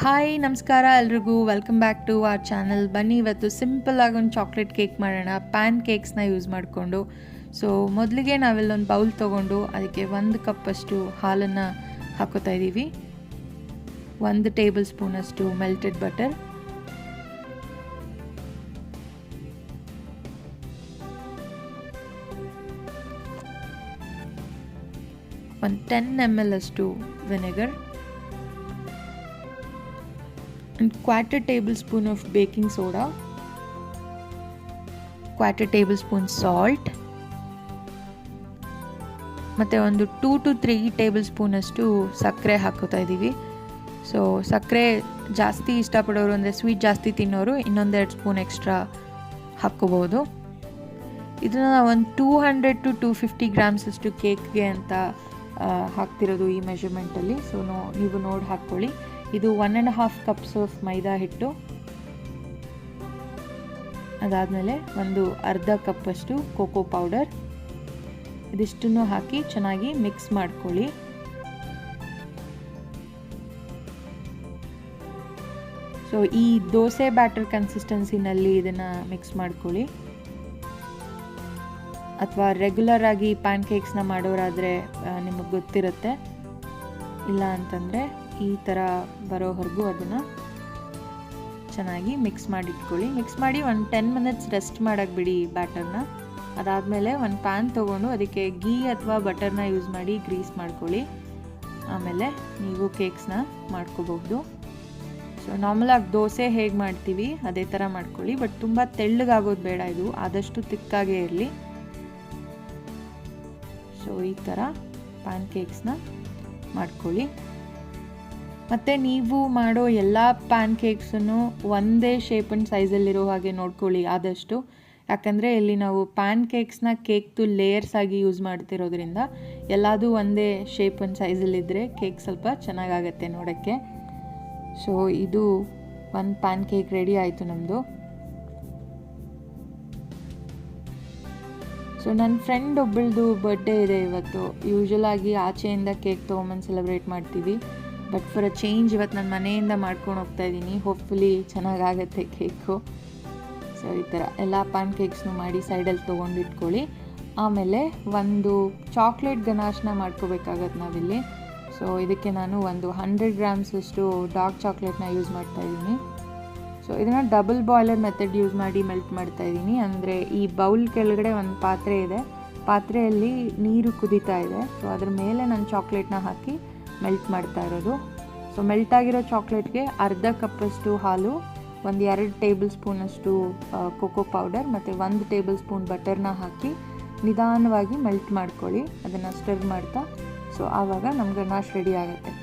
Hi ನಮಸ್ಕಾರ ಎಲ್ರಿಗೂ welcome back to our channel. ಬನ್ನಿ ಇವತ್ತು ಸಿಂಪಲ್ ಆಗಿ ಒಂದು ಚಾಕ್ಲೇಟ್ ಕೇಕ್ ಮಾಡೋಣ ಪ್ಯಾನ್ ಕೇಕ್ಸ್ನ ಯೂಸ್ ಮಾಡಿಕೊಂಡು. ಸೊ ಮೊದಲಿಗೆ ನಾವಿಲ್ಲೊಂದು ಬೌಲ್ ತೊಗೊಂಡು ಅದಕ್ಕೆ 1 ಕಪ್ಪಷ್ಟು ಹಾಲನ್ನು ಹಾಕೋತಾ ಇದ್ದೀವಿ. 1 ಟೇಬಲ್ ಸ್ಪೂನಷ್ಟು ಮೆಲ್ಟೆಡ್ ಬಟರ್, ಒಂದು 10 ml ಅಷ್ಟು vinegar, and 1/4 tablespoon of baking soda, 1/4 tablespoon salt, ಮತ್ತು ಒಂದು 2 to 3 ಟೇಬಲ್ ಸ್ಪೂನ್ ಅಷ್ಟು ಸಕ್ಕರೆ ಹಾಕೋತಾ ಇದ್ದೀವಿ. ಸೊ ಸಕ್ಕರೆ ಜಾಸ್ತಿ ಇಷ್ಟಪಡೋರು ಅಂದರೆ ಸ್ವೀಟ್ ಜಾಸ್ತಿ ತಿನ್ನೋರು ಇನ್ನೊಂದು 2 ಸ್ಪೂನ್ ಎಕ್ಸ್ಟ್ರಾ ಹಾಕ್ಕೋಬೋದು. ಇದನ್ನು ಒಂದು 200 to 250 ಗ್ರಾಮ್ಸ್ ಅಷ್ಟು ಕೇಕ್ಗೆ ಅಂತ ಹಾಕ್ತಿರೋದು ಈ ಮೆಷರ್ಮೆಂಟಲ್ಲಿ. ಸೊ ನೀವು ನೋಡಿ ಹಾಕ್ಕೊಳ್ಳಿ. ಇದು 1.5 ಕಪ್ಸ್ ಆಫ್ ಮೈದಾ ಹಿಟ್ಟು, ಅದಾದಮೇಲೆ ಒಂದು ಅರ್ಧ ಕಪ್ಪಷ್ಟು ಕೋಕೋ ಪೌಡರ್, ಇದಿಷ್ಟನ್ನು ಹಾಕಿ ಚೆನ್ನಾಗಿ ಮಿಕ್ಸ್ ಮಾಡ್ಕೊಳ್ಳಿ. ಸೊ ಈ ದೋಸೆ ಬ್ಯಾಟರ್ ಕನ್ಸಿಸ್ಟೆನ್ಸಿನಲ್ಲಿ ಇದನ್ನು ಮಿಕ್ಸ್ ಮಾಡ್ಕೊಳ್ಳಿ. ಅಥವಾ ರೆಗ್ಯುಲರ್ ಆಗಿ ಪ್ಯಾನ್ ಕೇಕ್ಸ್ನ ಮಾಡೋರಾದರೆ ನಿಮಗೆ ಗೊತ್ತಿರುತ್ತೆ, ಇಲ್ಲ ಅಂತಂದರೆ ಈ ಥರ ಬರೋವರೆಗೂ ಅದನ್ನು ಚೆನ್ನಾಗಿ ಮಿಕ್ಸ್ ಮಾಡಿ ಇಟ್ಕೊಳ್ಳಿ. ಮಿಕ್ಸ್ ಮಾಡಿ ಒಂದು 10 ಮಿನಿಟ್ಸ್ ರೆಸ್ಟ್ ಮಾಡೋಕ್ಕೆ ಬಿಡಿ ಬ್ಯಾಟರ್ನ. ಅದಾದಮೇಲೆ ಒಂದು ಪ್ಯಾನ್ ತೊಗೊಂಡು ಅದಕ್ಕೆ ಗೀ ಅಥವಾ ಬಟರ್ನ ಯೂಸ್ ಮಾಡಿ ಗ್ರೀಸ್ ಮಾಡ್ಕೊಳ್ಳಿ. ಆಮೇಲೆ ನೀವು ಕೇಕ್ಸ್ನ ಮಾಡ್ಕೋಬಹುದು. ಸೊ ನಾರ್ಮಲಾಗಿ ದೋಸೆ ಹೇಗೆ ಮಾಡ್ತೀವಿ ಅದೇ ಥರ ಮಾಡ್ಕೊಳ್ಳಿ, ಬಟ್ ತುಂಬ ತೆಳ್ಳಗಾಗೋದು ಬೇಡ, ಇದು ಆದಷ್ಟು ತಿಕ್ಕಾಗೇ ಇರಲಿ. ಸೊ ಈ ಥರ ಪ್ಯಾನ್ ಕೇಕ್ಸ್ನ ಮಾಡ್ಕೊಳ್ಳಿ. ಮತ್ತು ನೀವು ಮಾಡೋ ಎಲ್ಲ ಪ್ಯಾನ್ ಕೇಕ್ಸನ್ನು ಒಂದೇ ಶೇಪ್ ಆ್ಯಂಡ್ ಸೈಜಲ್ಲಿರೋ ಹಾಗೆ ನೋಡ್ಕೊಳ್ಳಿ ಆದಷ್ಟು. ಯಾಕಂದರೆ ಇಲ್ಲಿ ನಾವು ಪ್ಯಾನ್ ಕೇಕ್ಸ್ನ ಕೇಕ್ದು ಲೇಯರ್ಸ್ ಆಗಿ ಯೂಸ್ ಮಾಡ್ತಿರೋದ್ರಿಂದ ಎಲ್ಲದೂ ಒಂದೇ ಶೇಪ್ ಆ್ಯಂಡ್ ಸೈಜಲ್ಲಿದ್ದರೆ ಕೇಕ್ ಸ್ವಲ್ಪ ಚೆನ್ನಾಗಾಗತ್ತೆ ನೋಡೋಕ್ಕೆ. ಸೊ ಇದು ಒಂದು ಪ್ಯಾನ್ ಕೇಕ್ ರೆಡಿ ಆಯಿತು ನಮ್ಮದು. ಸೊ ನನ್ನ ಫ್ರೆಂಡ್ ಒಬ್ಬಳದು ಬರ್ಡೇ ಇದೆ ಇವತ್ತು. ಯೂಶ್ವಲಾಗಿ ಆಚೆಯಿಂದ ಕೇಕ್ ತೊಗೊಂಬಂದು ಸೆಲೆಬ್ರೇಟ್ ಮಾಡ್ತೀವಿ, ಬಟ್ ಫಾರ್ ಅ ಚೇಂಜ್ ಇವತ್ತು ನಾನು ಮನೆಯಿಂದ ಮಾಡ್ಕೊಂಡು ಹೋಗ್ತಾ ಇದ್ದೀನಿ. ಹೋಪ್ಫುಲಿ ಚೆನ್ನಾಗಾಗತ್ತೆ ಕೇಕು. ಸೊ ಈ ಥರ ಎಲ್ಲ ಪ್ಯಾನ್ ಕೇಕ್ಸ್ನು ಮಾಡಿ ಸೈಡಲ್ಲಿ ತೊಗೊಂಡು ಇಟ್ಕೊಳ್ಳಿ. ಆಮೇಲೆ ಒಂದು ಚಾಕ್ಲೇಟ್ ಗನಾಶ್ನ ಮಾಡ್ಕೋಬೇಕಾಗತ್ತೆ ನಾವಿಲ್ಲಿ. ಸೊ ಇದಕ್ಕೆ ನಾನು ಒಂದು 100 ಗ್ರಾಮ್ಸ್ ಅಷ್ಟು ಡಾರ್ಕ್ ಚಾಕ್ಲೇಟ್ನ ಯೂಸ್ ಮಾಡ್ತಾಯಿದ್ದೀನಿ. ಸೊ ಇದನ್ನು ಡಬಲ್ ಬಾಯ್ಲರ್ ಮೆಥಡ್ ಯೂಸ್ ಮಾಡಿ ಮೆಲ್ಟ್ ಮಾಡ್ತಾಯಿದ್ದೀನಿ. ಅಂದರೆ ಈ ಬೌಲ್ ಕೆಳಗಡೆ ಒಂದು ಪಾತ್ರೆ ಇದೆ, ಪಾತ್ರೆಯಲ್ಲಿ ನೀರು ಕುದೀತಾ ಇದೆ. ಸೊ ಅದ್ರ ಮೇಲೆ ನಾನು ಚಾಕ್ಲೇಟ್ನ ಹಾಕಿ ಮೆಲ್ಟ್ ಮಾಡ್ತಾ ಇರೋದು. ಸೊ ಮೆಲ್ಟ್ ಆಗಿರೋ ಚಾಕ್ಲೇಟ್ಗೆ ಅರ್ಧ ಕಪ್ಪಷ್ಟು ಹಾಲು, ಒಂದು 2 ಟೇಬಲ್ ಸ್ಪೂನಷ್ಟು ಕೋಕೋ ಪೌಡರ್ ಮತ್ತು 1 ಟೇಬಲ್ ಸ್ಪೂನ್ ಬಟರ್ನ ಹಾಕಿ ನಿಧಾನವಾಗಿ ಮೆಲ್ಟ್ ಮಾಡ್ಕೊಳ್ಳಿ, ಅದನ್ನು ಸ್ಟರ್ ಮಾಡ್ತಾ. ಸೊ ಆವಾಗ ನಮ್ಮ ಗನಾಶ್ ರೆಡಿ ಆಗುತ್ತೆ.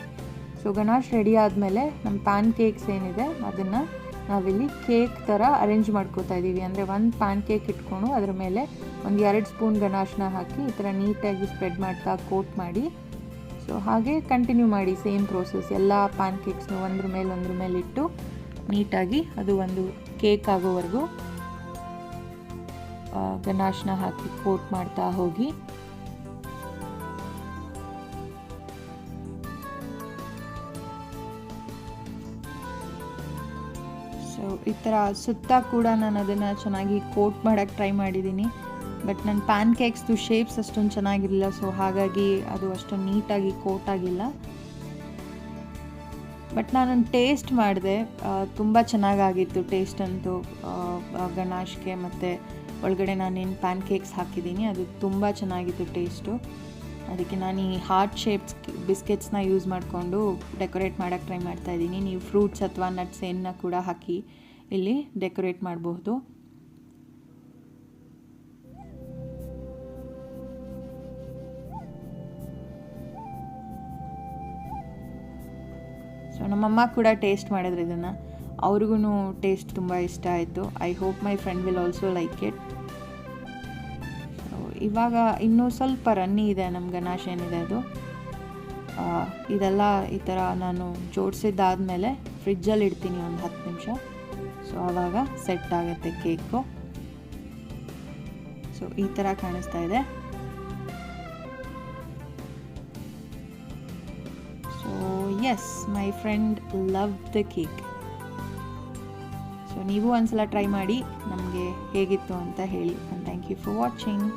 ಸೊ ಗನಾಶ್ ರೆಡಿ ಆದಮೇಲೆ ನಮ್ಮ ಪ್ಯಾನ್ ಕೇಕ್ಸ್ ಏನಿದೆ ಅದನ್ನು ನಾವಿಲ್ಲಿ ಕೇಕ್ ಥರ ಅರೇಂಜ್ ಮಾಡ್ಕೋತಾ ಇದ್ದೀವಿ. ಅಂದರೆ ಒಂದು ಪ್ಯಾನ್ ಕೇಕ್ ಇಟ್ಕೊಂಡು ಅದ್ರ ಮೇಲೆ ಒಂದು 2 ಸ್ಪೂನ್ ಗನಾಶನ್ನ ಹಾಕಿ ಈ ಥರ ನೀಟಾಗಿ ಸ್ಪ್ರೆಡ್ ಮಾಡ್ತಾ ಕೋಟ್ ಮಾಡಿ. ಸೊ ಹಾಗೆ ಕಂಟಿನ್ಯೂ ಮಾಡಿ ಸೇಮ್ ಪ್ರೋಸೆಸ್. ಎಲ್ಲ ಪ್ಯಾನ್ ಕೇಕ್ಸ್ನು ಒಂದ್ರ ಮೇಲೆ ಇಟ್ಟು ನೀಟಾಗಿ ಅದು ಒಂದು ಕೇಕ್ ಆಗೋವರೆಗೂ ಗನಾಶನ್ನ ಹಾಕಿ ಕೋಟ್ ಮಾಡ್ತಾ ಹೋಗಿ. ಸೊ ಈ ಥರ ಸುತ್ತ ಕೂಡ ನಾನು ಅದನ್ನು ಚೆನ್ನಾಗಿ ಕೋಟ್ ಮಾಡೋಕ್ಕೆ ಟ್ರೈ ಮಾಡಿದ್ದೀನಿ, ಬಟ್ ನನ್ನ ಪ್ಯಾನ್ ಕೇಕ್ಸ್ದು ಶೇಪ್ಸ್ ಅಷ್ಟೊಂದು ಚೆನ್ನಾಗಿರಲಿಲ್ಲ. ಸೊ ಹಾಗಾಗಿ ಅದು ಅಷ್ಟೊಂದು ನೀಟಾಗಿ ಕೋಟ್ ಆಗಿಲ್ಲ. ಬಟ್ ನಾನೊಂದು ಟೇಸ್ಟ್ ಮಾಡಿದೆ, ತುಂಬ ಚೆನ್ನಾಗಾಗಿತ್ತು ಟೇಸ್ಟ್ ಅಂತೂ. ಗನಾಶ್ಗೆ ಮತ್ತು ಒಳಗಡೆ ನಾನೇನು ಪ್ಯಾನ್ ಕೇಕ್ಸ್ ಹಾಕಿದ್ದೀನಿ ಅದು ತುಂಬ ಚೆನ್ನಾಗಿತ್ತು ಟೇಸ್ಟು. ಅದಕ್ಕೆ ನಾನು ಈ ಹಾರ್ಟ್ ಶೇಪ್ಸ್ ಬಿಸ್ಕೆಟ್ಸ್ನ ಯೂಸ್ ಮಾಡಿಕೊಂಡು ಡೆಕೋರೇಟ್ ಮಾಡೋಕ್ಕೆ ಟ್ರೈ ಮಾಡ್ತಾಯಿದ್ದೀನಿ. ನೀವು ಫ್ರೂಟ್ಸ್ ಅಥವಾ ನಟ್ಸ್ ಏನನ್ನ ಕೂಡ ಹಾಕಿ ಇಲ್ಲಿ ಡೆಕೋರೇಟ್ ಮಾಡಬಹುದು. ಸೊ ನಮ್ಮಮ್ಮ ಕೂಡ ಟೇಸ್ಟ್ ಮಾಡಿದ್ರು ಇದನ್ನು, ಅವ್ರಿಗೂ ಟೇಸ್ಟ್ ತುಂಬ ಇಷ್ಟ ಆಯಿತು. I hope my friend will also like it. So ಇವಾಗ ಇನ್ನೂ ಸ್ವಲ್ಪ ರನ್ನಿ ಇದೆ ನಮ್ಮ ಗನಾಶ್ ಏನಿದೆ ಅದು. ಇದೆಲ್ಲ ಈ ಥರ ನಾನು ಜೋಡಿಸಿದ್ದಾದಮೇಲೆ ಫ್ರಿಜ್ಜಲ್ಲಿ ಇಡ್ತೀನಿ ಒಂದು 10 ನಿಮಿಷ. ಸೊ ಆವಾಗ ಸೆಟ್ ಆಗುತ್ತೆ ಕೇಕು. ಸೊ ಈ ಥರ ಕಾಣಿಸ್ತಾ ಇದೆ. Yes, my friend love the cake. So ನೀವು ಒಂದ್ಸಲ ಟ್ರೈ ಮಾಡಿ ನಮಗೆ ಹೇಗಿತ್ತು ಅಂತ ಹೇಳಿ. And thank you for watching.